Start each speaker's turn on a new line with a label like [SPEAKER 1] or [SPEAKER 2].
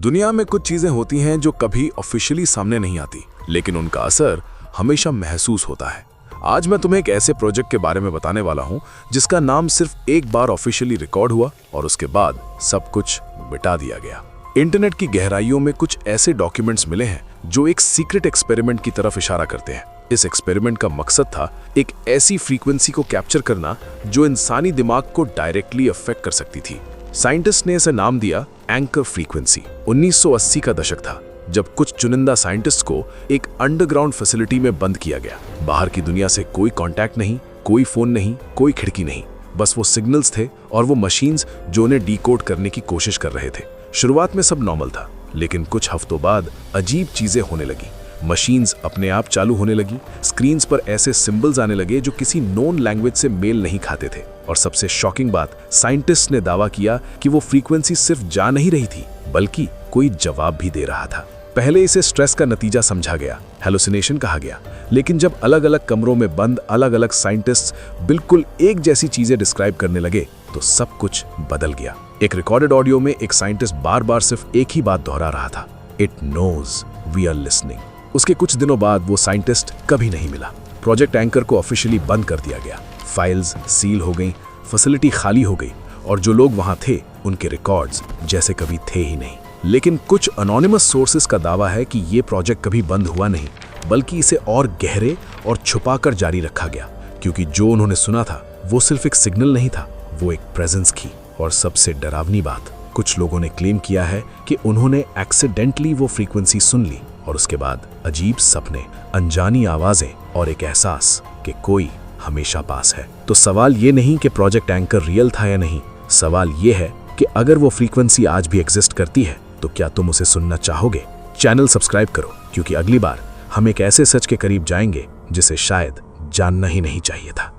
[SPEAKER 1] दुनिया में कुछ चीजें होती हैं जो कभी ऑफिशियली सामने नहीं आती, लेकिन उनका असर हमेशा महसूस होता है। आज मैं तुम्हें एक ऐसे प्रोजेक्ट के बारे में बताने वाला हूं जिसका नाम सिर्फ एक बार ऑफिशियली रिकॉर्ड हुआ और उसके बाद सब कुछ मिटा दिया गया। इंटरनेट की गहराइयों में कुछ ऐसे डॉक्यूमेंट्स मिले हैं जो एक सीक्रेट एक्सपेरिमेंट की तरफ इशारा करते हैं। इस एक्सपेरिमेंट का मकसद था एक ऐसी फ्रीक्वेंसी को कैप्चर करना जो इंसानी दिमाग को डायरेक्टली अफेक्ट कर सकती थी। साइंटिस्ट ने इसे नाम दिया एंकर फ्रीक्वेंसी। 1980 का दशक था जब कुछ चुनिंदा साइंटिस्ट को एक अंडरग्राउंड फैसिलिटी में बंद किया गया। बाहर की दुनिया से कोई कांटेक्ट नहीं, कोई फोन नहीं, कोई खिड़की नहीं, बस वो सिग्नल्स थे और वो मशीन्स जो उन्हें डिकोड करने की कोशिश कर रहे थे। शुरुआत में सब नॉर्मल था, लेकिन कुछ हफ्तों बाद अजीब चीजें होने लगी। मशीन्स अपने आप चालू होने लगी, स्क्रीन्स पर ऐसे सिंबल्स आने लगे जो किसी नोन लैंग्वेज से मेल नहीं खाते थे। और सबसे शॉकिंग बात, साइंटिस्ट ने दावा किया कि वो फ्रीक्वेंसी सिर्फ जा नहीं रही थी, बल्कि कोई जवाब भी दे रहा था। पहले इसे स्ट्रेस का नतीजा समझा गया, हेलुसिनेशन कहा गया, लेकिन जब अलग अलग कमरों में बंद अलग अलग साइंटिस्ट्स बिल्कुल एक जैसी चीजें डिस्क्राइब करने लगे तो सब कुछ बदल गया। एक रिकॉर्डेड ऑडियो में एक साइंटिस्ट बार बार सिर्फ एक ही बात दोहरा रहा था, it knows we are listening. उसके कुछ दिनों बाद वो साइंटिस्ट कभी नहीं मिला। प्रोजेक्ट एंकर को ऑफिशियली बंद कर दिया गया, फाइल्स सील हो गई, फैसिलिटी खाली हो गई और जो लोग वहां थे उनके रिकॉर्ड्स जैसे कभी थे ही नहीं। लेकिन कुछ अनोनिमस सोर्सेस का दावा है कि ये प्रोजेक्ट कभी बंद हुआ नहीं, बल्कि इसे और गहरे और छुपाकर जारी रखा गया, क्योंकि जो उन्होंने सुना था वो सिर्फ एक सिग्नल नहीं था, वो एक प्रेजेंस थी। और सबसे डरावनी बात, कुछ लोगों ने क्लेम किया है कि उन्होंने एक्सीडेंटली वो फ्रीक्वेंसी सुन ली और उसके बाद अजीब सपने, अनजानी आवाजें और एक एहसास कि कोई हमेशा पास है। तो सवाल ये नहीं कि प्रोजेक्ट एंकर रियल था या नहीं, सवाल ये है कि अगर वो फ्रीक्वेंसी आज भी एग्जिस्ट करती है तो क्या तुम उसे सुनना चाहोगे? चैनल सब्सक्राइब करो, क्योंकि अगली बार हम एक ऐसे सच के करीब जाएंगे जिसे शायद जानना ही नहीं चाहिए था।